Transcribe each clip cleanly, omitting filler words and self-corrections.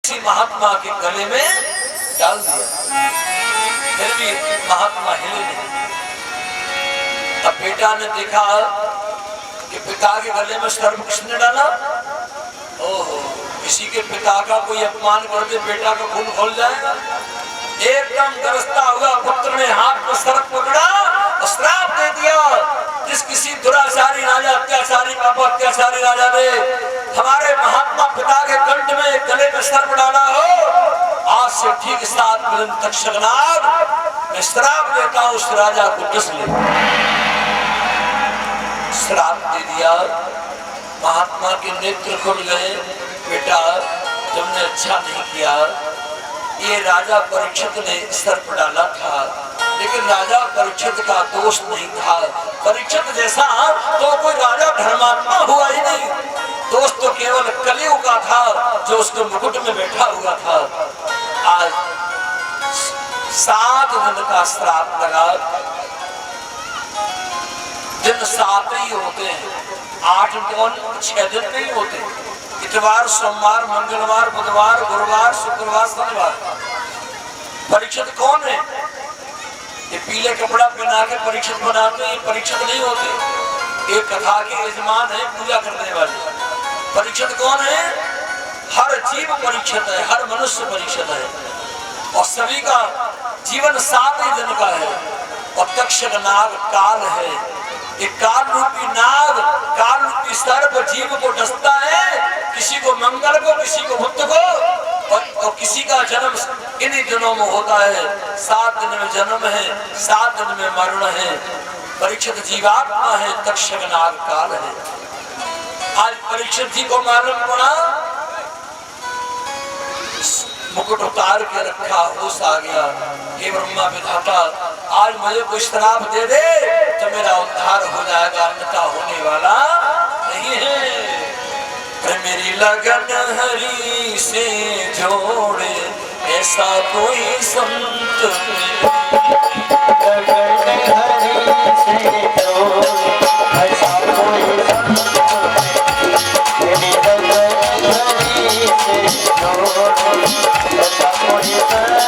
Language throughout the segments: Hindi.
किसी महात्मा के गले में डाल दिया, फिर भी महात्मा हिले नहीं। तब बेटा ने देखा कि पिता के गले में सर्प किसने डाला। ओहो, किसी के पिता का कोई अपमान कर दे बेटा का खून खोल जाएगा। एकदम गरजता हुआ पुत्र ने हाथ में सर्प पकड़ा और श्राप दे दिया, जिस किसी दुराचारी राजा अत्याचारी पापा अत्याचारी राजा ने हमारे महात्मा पिता के कंठ में गले में सर्प डाला हो, आज से ठीक 7 दिन तक शगनाग मैं श्राप देता हूं उस राजा को किस ले। श्राप दे दिया, महात्मा के नेत्र खुल गए। बेटा तुमने अच्छा नहीं किया, ये राजा परीक्षित ने सर्प डाला था, लेकिन राजा परीक्षित का दोष नहीं था। परीक्षित जैसा तो कोई राजा धर्मात्मा हुआ ही नहीं, दोष तो केवल कलियुग का था जो उसके मुकुट में बैठा हुआ था। आज 7 दिन का श्राप लगा। दिन 7 ही होते हैं, 8 कौन 6 दिन नहीं होते। इतवार सोमवार मंगलवार बुधवार गुरुवार शुक्रवार शनिवार। परीक्षित कौन है? ये पीले कपड़ा पहना के परीक्षित बनाते हैं, परीक्षित नहीं होते। एक कथा के यजमान है पूजा करने वाले। परीक्षित कौन है? हर जीव परीक्षित है, हर मनुष्य परीक्षित है, और सभी का जीवन 7 ही दिन का है। और तक्षक नाग काल है, एक काल रूपी नाग काल रूपी सर्प जीव को डसता है, किसी को मंगल को किसी को बुध को, और किसी का जन्म इन्हीं दिनों में होता है। 7 दिन में जन्म है, 7 दिन में मरण है। परीक्षित जीवात्मा है, तक्षक नाग काल है। आज परीक्षित जी को मालूम पड़ा, मुकुट उतार के रखा, होश आ गया। हे ब्रह्मा विधाता, आज मुझे कोई श्राप दे दे तो मेरा उद्धार हो जाएगा, अन्यथा होने वाला नहीं है। मेरी लगन हरि से जोड़े ऐसा कोई संत, लगन हरि से जोड़े ऐसा कोई संत, मेरी लगन हरि से जोड़े ऐसा कोई संत।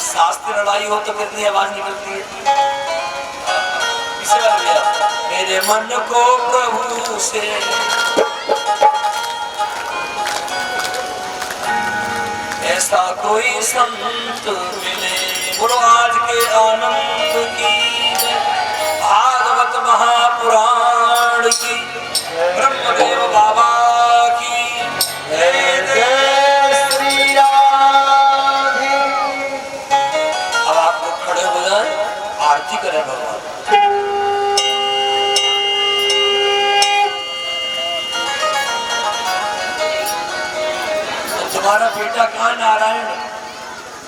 शास्त्र लड़ाई हो तो कितनी आवाज निकलती है। इसे भैया मेरे मन को प्रभु से ऐसा कोई संत मिले। बोलो आज के आनंद की, भागवत महापुराण की, ब्रह्मदेव बाबा की जय जय श्री राधे। अब आप लोग खड़े हो जाए, आरती करें भगवान। तुम्हारा बेटा कहाँ नारायण?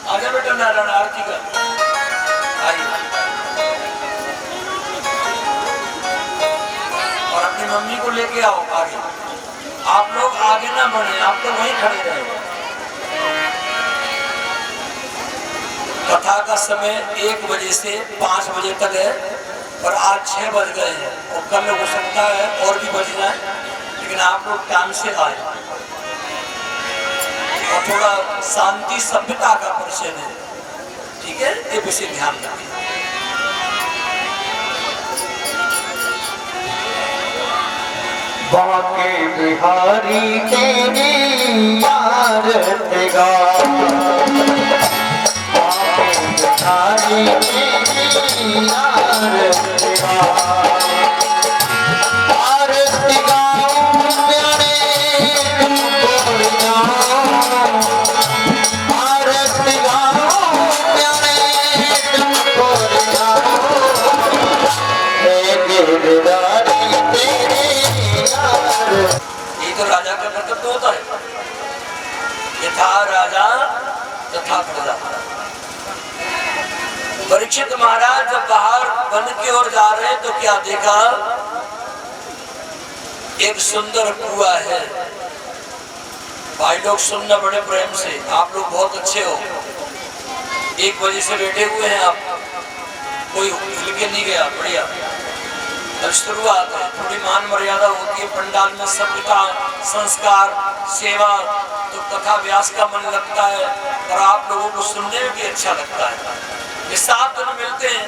आजा बेटा नारायण आरती कर। आइए और अपनी मम्मी को लेके आओ आगे। आप लोग आगे ना बढ़े, आप लोग वहीं खड़े रहे। कथा का समय 1 बजे से 5 बजे तक है, पर आज 6 बज गए हैं और कल हो सकता है और भी बज जाए, लेकिन आप लोग टाइम से आए और थोड़ा शांति सभ्यता का परिचय दें, ठीक है? ये विषय ध्यान रखें। बाके बिहारी तेरी आरती गा, बाके बिहारी तेरी आरती गा, आरती गाऊं प्यारे तुमको जाऊं, आरती गाऊं प्यारे तुमको जाऊं, हे गिरधारी ये तो राजा का कर्तव्य होता है। यथा राजा तथा प्रजा। परीक्षित महाराज जब बाहर वन की ओर जा रहे तो क्या देखा? एक सुंदर कुआं है। भाई लोग सुनना बड़े प्रेम से, आप लोग बहुत अच्छे हो। 1 बजे से बैठे हुए हैं आप, कोई हिल के नहीं गया, बढ़िया। अब शुरुआत है, थोड़ी मान मर्यादा होती है पंडाल में, सभ्यता, संस्कार, सेवा, तो कथा व्यास का मन लगता है और आप लोगों को सुनने में भी अच्छा लगता है। ये 7 दिन मिलते हैं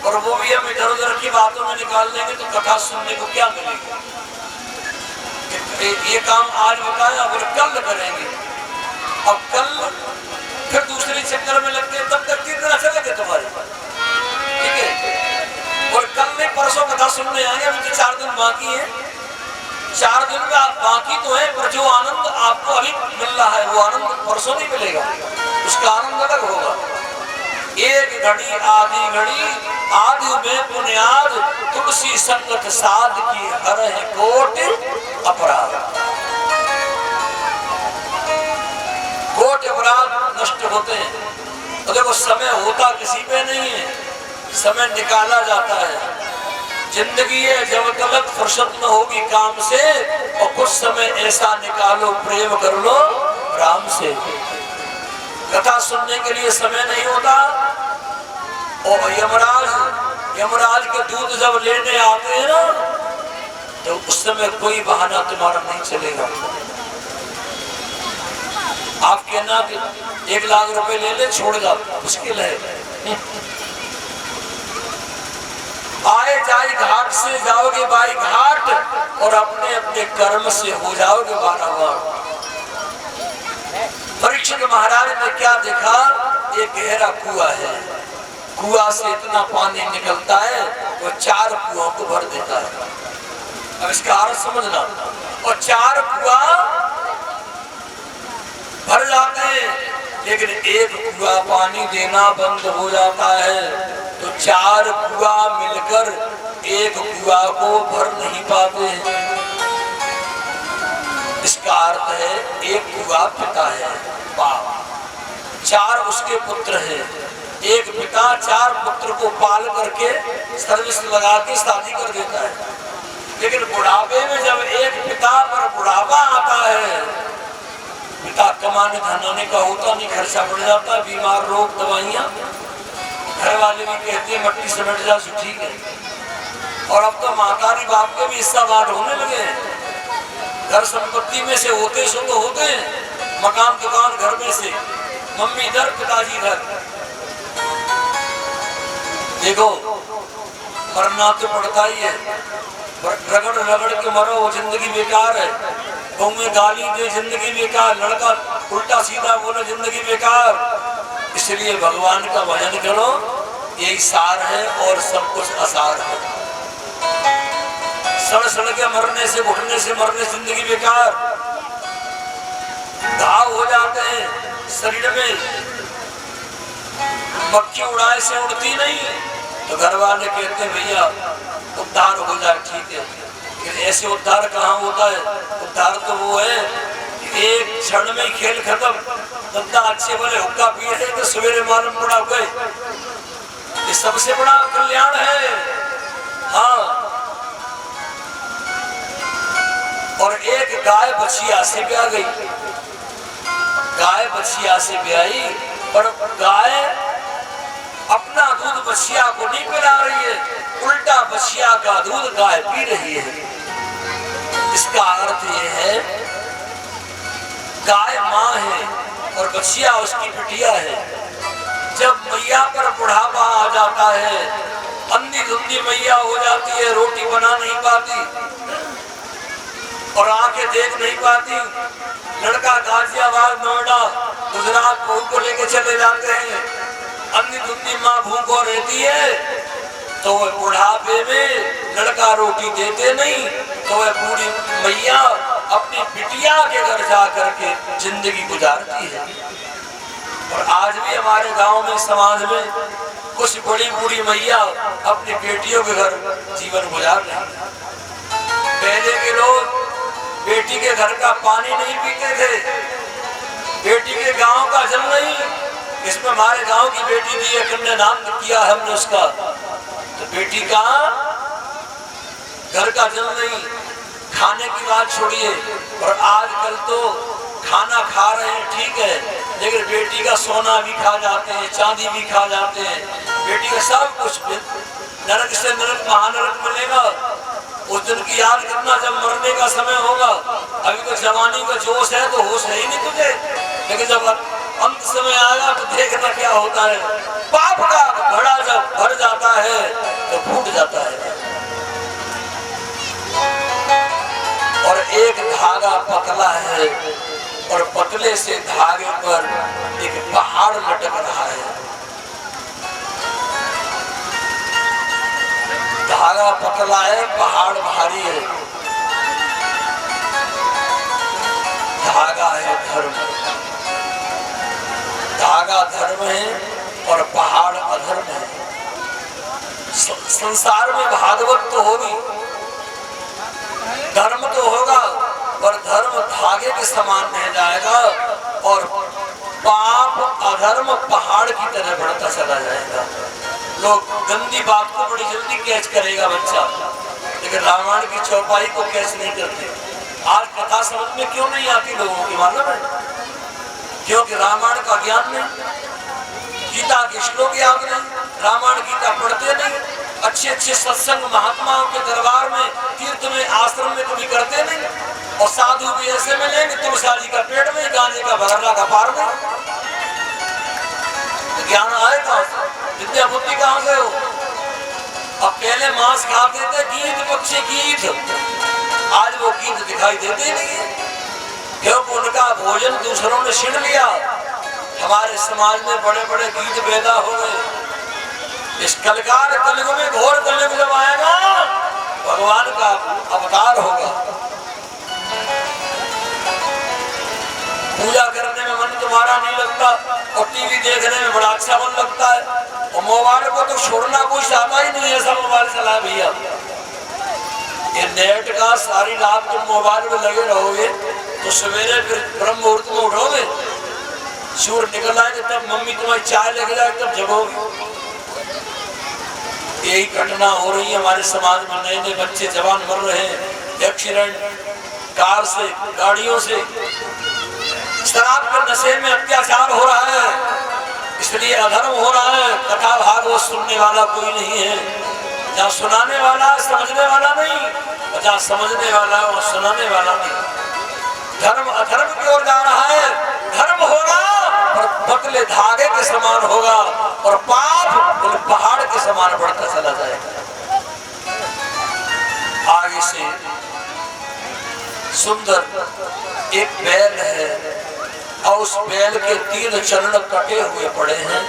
और वो भी हम इधर उधर की बातों में निकाल देंगे तो कथा सुनने को क्या मिलेगा? ये काम आज बताया, बोले कल करेंगे, अब कल फिर दूसरे चक्कर में लगते हैं, तब तक 3 दिन चलेंगे तुम्हारे, ठीक है? और कल में परसों कथा सुनने आएंगे, अभी तो 4 दिन बाकी है। 4 दिन का बाकी तो है, पर जो आनंद आपको अभी मिल रहा है वो आनंद परसों नहीं मिलेगा, उसका आनंद अलग होगा। एक घड़ी आधी घड़ी आदि में पुण्याद, तुलसी संगत साध की हरहि कोट अपराध। कोट अपराध नष्ट होते हैं। तो देखो समय होता किसी पे नहीं है, समय निकाला जाता है। जिंदगी है जब तक फुर्सत न होगी काम से, और कुछ समय ऐसा निकालो प्रेम कर लो राम से। कथा सुनने के लिए समय नहीं होता। और यमराज के दूत जब लेने आते हैं ना, तो उस समय कोई बहाना तुम्हारा नहीं चलेगा। आप कहना कि 1 लाख रुपए ले ले, छोड़ जाओ, मुश्किल है। आए जाए घाट से जाओगे बाई घाट, और अपने अपने कर्म से हो जाओगे बाराबार। परीक्षित महाराज ने क्या देखा? एक गहरा कुआं है, कुआं से इतना पानी निकलता है वो 4 कुआं को भर देता है। अब इसका अर्थ समझना। और 4 कुआं भर जाते हैं, लेकिन एक कुआं पानी देना बंद हो जाता है, तो 4 कुआं मिलकर एक कुआं को भर नहीं पाते हैं। इसका अर्थ है एक कुआं पिता है, बाप, 4 उसके पुत्र हैं। एक पिता 4 पुत्र को पाल करके सर्विस लगा के शादी कर देता है, लेकिन बुढ़ापे में जब एक पिता पर बुढ़ापा आता है, पिता कमाने धनाने का होता नहीं, खर्चा बढ़ जाता, बीमार, रोग, दवाइयाँ, घर वाले भी कहते हैं मट्टी समेट जा, ठीक है। और अब तो मातारी बाप के भी हिस्सा बांट होने लगे हैं। घर संपत्ति में से होते सो तो होते हैं, मकान दुकान घर में से, मम्मी इधर पिताजी इधर, देखो मरना तो पड़ता ही है, रगड़ रगड़ के मरो वो जिंदगी बेकार है। गाँव में गाली दे जिंदगी बेकार, लड़का उल्टा सीधा बोले जिंदगी बेकार। इसलिए भगवान का भजन करो, यही सार है और सब कुछ आसार है। सड़ सड़ के मरने से, घुटने से मरने जिंदगी बेकार। घाव हो जाते हैं शरीर में, मक्खी उड़ाए से उड़ती नहीं, तो घर वाले कहते हैं भैया उद्धार हो जाए, ठीक है। लेकिन ऐसे उद्धार कहाँ होता है? उद्धार तो वो है एक क्षण में ही खेल खत्म। दद्दा अच्छे बोले हुक्का पी रहे तो सवेरे मालूम पड़ा गए, ये सबसे बड़ा कल्याण है। हाँ, और एक गाय बछिया से ब्याह गई, गाय बछिया से ब्याही, पर गाय अपना दूध बछिया को नहीं पिला रही है, उल्टा बछिया का दूध गाय पी रही है। इसका अर्थ ये है गाय माँ है और बछिया उसकी बिटिया है। जब मैया पर बुढ़ापा आ जाता है, अंधी धुंधी मैया हो जाती है, रोटी बना नहीं पाती और आंखें देख नहीं पाती, लड़का गाजियाबाद नोएडा गुजरात बहू को लेके चले जाते हैं, अंधी धुंधी माँ भूखो रहती है, तो वह बुढ़ापे में लड़का रोटी देते नहीं, तो वह बूढ़ी मैया अपनी बिटिया के घर जा करके जिंदगी गुजारती है। और आज भी हमारे गांव में, समाज में कुछ बड़ी बूढ़ी मैया अपनी बेटियों के घर जीवन गुजार रही है। पहले के लोग बेटी के घर का पानी नहीं पीते थे, बेटी के गांव का जल नहीं। इसमें हमारे गांव की बेटी दी है, हमने नाम किया हमने उसका, तो बेटी का घर का जल नहीं। खाने की बात छोड़िए, और आजकल तो खाना खा रहे हैं ठीक है, लेकिन बेटी का सोना भी खा जाते हैं, चांदी भी खा जाते हैं, बेटी का सब कुछ। नरक से नरक महानरक मिलेगा, उस दिन की याद करना जब मरने का समय होगा। अभी तो जवानी का जोश है तो होश है ही नहीं तुझे, लेकिन जब अंत समय आएगा तो देखना क्या होता है। पाप का घड़ा जब भर जाता है तो फूट जाता है, और एक धागा पतला है और पतले से धागे पर एक पहाड़ लटक रहा है। धागा पतला है, पहाड़ भारी है। धागा है धर्म, धागा धर्म है और पहाड़ अधर्म है। संसार में भागवत तो होगी, धर्म तो होगा, पर धर्म धागे के समान रह जाएगा और पाप अधर्म पहाड़ की तरह बढ़ता चला जाएगा। लोग गंदी बात को बड़ी जल्दी कैच करेगा बच्चा, लेकिन रामायण की चौपाई को कैच नहीं करते। आज कथा समझ में क्यों नहीं आती लोगों की मालूम है? क्योंकि रामायण का ज्ञान नहीं, गीता के श्लोक याद नहीं, रामायण गीता पढ़ते नहीं, अच्छे अच्छे सत्संग महात्माओं के दरबार में, तीर्थ में, आश्रम में कभी करते नहीं, और साधु भी ऐसे मिलेंगे तुलसी का पेड़ में, गांजे का भगरना का पार में। तो ज्ञान आएगा, विद्या बुद्धि कहाँ से हो? अब पहले मांस खाते थे, गीत पक्षी गीत, आज वो गीत दिखाई देते नहीं है, क्योंकि उनका भोजन दूसरों ने छीन लिया। हमारे समाज में बड़े बड़े गीत पैदा हो गए। इस कलकार कलयुग में, घोर कलयुग जब आएगा, भगवान का अवतार होगा। पूजा करने में मन तुम्हारा नहीं लगता और टीवी देखने में बड़ा अच्छा मन लगता है, और मोबाइल को तो छोड़ना कोई चाहता ही नहीं है। सब मोबाइल चला भैया, ये नेट का सारी रात तुम मोबाइल में लगे रहोगे तो सवेरे फिर ब्रह्म मुहूर्त में उठोगे, सूर्य निकल आएंगे तब मम्मी तुम्हारी चाय लेके जाए तब जगोगे। यही घटना हो रही है हमारे समाज में। नए नए बच्चे जवान मर रहे हैं एक्सीडेंट, कार से, गाड़ियों से। शराब के नशे में अत्याचार हो रहा है, इसलिए अधर्म हो रहा है। कथा भागवत सुनने वाला कोई नहीं है, जहाँ सुनाने वाला समझने वाला नहीं, और जहाँ समझने वाला और सुनाने वाला नहीं। धर्म अधर्म की ओर जा रहा है, धर्म होगा पर बदले पतले धागे के समान होगा और पाप बोले पहाड़ के समान बढ़ता चला जाएगा। आगे से सुंदर एक बैल है और उस बैल के 3 चरण कटे हुए पड़े हैं।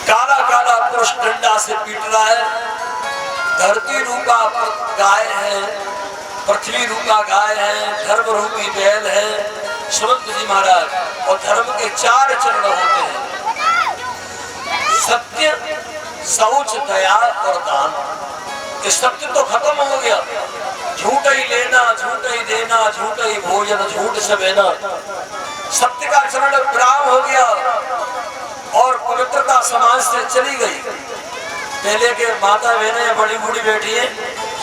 काला काला पुरुष डंडा से पीट रहा है। धरती रूपा गाय है, पृथ्वी रूपा गाय है, धर्म रूपी बैल है सुमंत जी महाराज। और धर्म के 4 चरण होते हैं, सत्य, शौच, दया और दान। ये सत्य तो खत्म हो गया, झूठ ही लेना, झूठ ही देना, झूठ ही भोजन, झूठ से बहना, सत्य का चरण विराम हो गया और पवित्रता समाज से चली गई। पहले के माता बहनें बड़ी बूढ़ी बैठी है,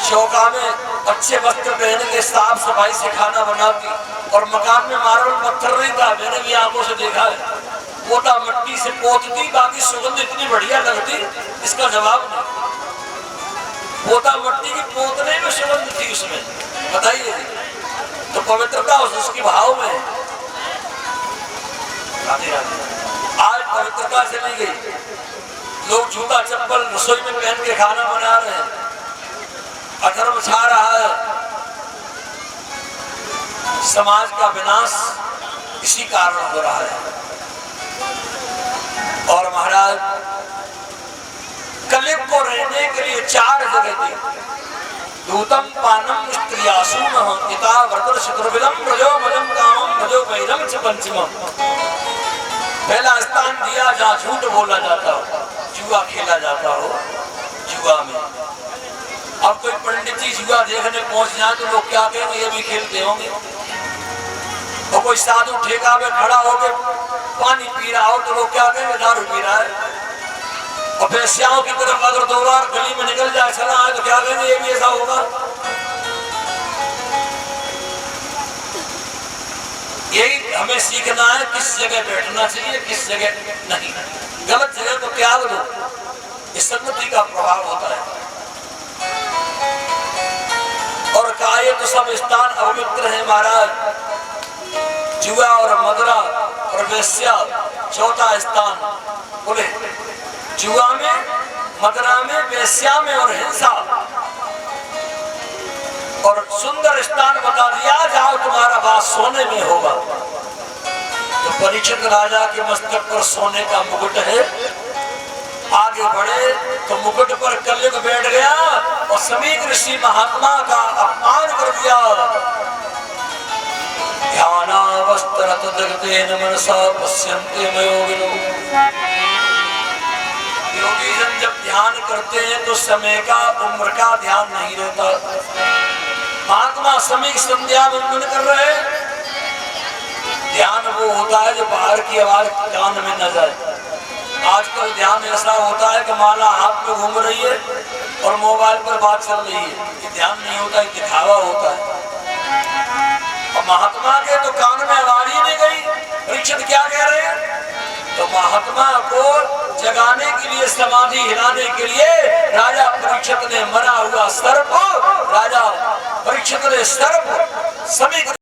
चौका में अच्छे वस्त्र पहन के साफ सफाई से खाना बनाती और मकान में मार्बल पत्थर नहीं था, मैंने भी आंखों से देखा है। पोता मिट्टी से पोतती, बाकी सुगंध इतनी बढ़िया लगती, इसका जवाब नहीं। पोता मिट्टी की पोतने में सुगंध थी उसमें, बताइए। तो पवित्रता उसके भाव में। आज पवित्रता चली गई, लोग जूता चप्पल रसोई में पहन के खाना बना रहे हैं, अधर्म छा रहा है। समाज का विनाश इसी कारण हो रहा है। और महाराज कलयुग को रहने के लिए 4 जगह दी। दूतम पानम स्त्रियासून पिता व्रत शत्रुविदम रजो मजम कामम रजो वैरम च पंचमम। पहला स्थान दिया जहाँ झूठ बोला जाता हो, जुआ खेला जाता हो। जुआ में अब कोई पंडित जी जुआ देखने पहुंच जाए तो लोग क्या कहेंगे, ये भी खेलते होंगे। और कोई साधु ठेका में खड़ा होकर पानी पी रहा हो तो लोग क्या कहेंगे, दारू पी रहा है। और वेश्याओं की तरफ अगर 2 बार गली में निकल जाए, चला है, तो क्या कहेंगे, ये भी ऐसा होगा। यही हमें सीखना है, किस जगह बैठना चाहिए, किस जगह नहीं। गलत जगह को त्याग दो, इस संगति का प्रभाव होता है। और कहा ये तो सब स्थान अवित्र है महाराज। जुआ और मदरा और वेश्या 4था स्थान। बोले जुआ में, मदरा में, वेश्या में और हिंसा। और सुंदर स्थान बता दिया, जाओ तुम्हारा वास सोने में होगा। तो परीक्षित राजा के मस्तक पर सोने का मुकुट है। आगे बढ़े तो मुकुट पर कलयुग बैठ गया और सभी ऋषि महात्मा का अपमान कर दिया। ध्यानावस्थरत जगतेन मनसा पश्यन्ते मयोगिनो। योगी जन जब ध्यान करते हैं तो समय का, उम्र का ध्यान नहीं रहता। महात्मा समय संध्या वंदन कर रहे हैं, ध्यान वो होता है जो बाहर की आवाज कान में न जाए। आजकल ध्यान ऐसा होता है कि माला हाथ में घूम रही है और मोबाइल पर बात चल रही है। ये ध्यान नहीं होता, ये दिखावा होता है। और महात्मा के तो कान में आवाज ही नहीं गई। परीक्षित क्या कह रहे हैं? तो महात्मा को जगाने के लिए, समाधि हिलाने के लिए राजा परीक्षित ने मरा हुआ सर्प, राजा परीक्षित ने सर्प सभी